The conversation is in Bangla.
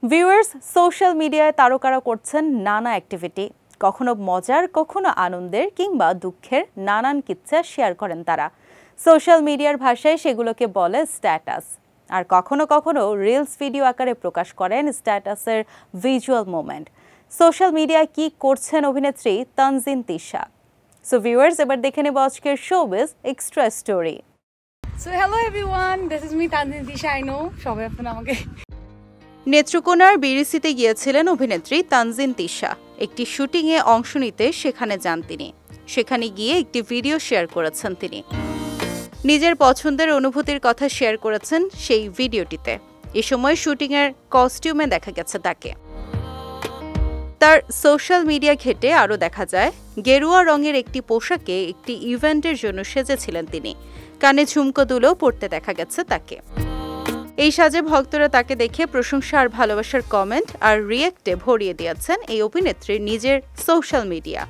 ভিউয়ার্স, সোশ্যাল মিডিয়ায় তারকারা করছেন নানা অ্যাক্টিভিটি, কখনো মজার, কখনো আনন্দের কিংবা দুঃখের নানান কিচ্ছা শেয়ার করেন তারা। সোশ্যাল মিডিয়ার ভাষায় সেগুলোকে বলে স্ট্যাটাস। আর কখনো কখনো রিলস ভিডিও আকারে প্রকাশ করেন স্ট্যাটাসের ভিজুয়াল মোমেন্ট। সোশ্যাল মিডিয়ায় কি করছেন অভিনেত্রী তানজিন তিশা? সো ভিউয়ার্স, এবার দেখে নেব আজকের showbiz extra story. So hello everyone, this is me Tanzin Tisha. I know সবাই আপনারা আমাকে নেত্রকোনার বিরিসিতে গিয়েছিলেন অভিনেত্রী তানজিন তিশা। একটি শুটিংয়ে অংশ নিতে সেখানে যান তিনি। সেখানে গিয়ে একটি ভিডিও শেয়ার করেছেন তিনি। নিজের পছন্দের অনুভূতির কথা শেয়ার করেছেন সেই ভিডিওটিতে। এ সময় শুটিংয়ের কস্টিউমে দেখা গেছে তাকে। তার সোশ্যাল মিডিয়া ঘেঁটে আরও দেখা যায় গেরুয়া রঙের একটি পোশাকে একটি ইভেন্টের জন্য সেজেছিলেন তিনি। কানে ঝুমকো দুলেও পড়তে দেখা গেছে তাকে। এই সাজে ভক্তরা তাকে দেখে প্রশংসা আর ভালোবাসার কমেন্ট আর রিয়েক্টে ভরিয়ে দিয়েছেন এই অভিনেত্রীর নিজের সোশ্যাল মিডিয়া।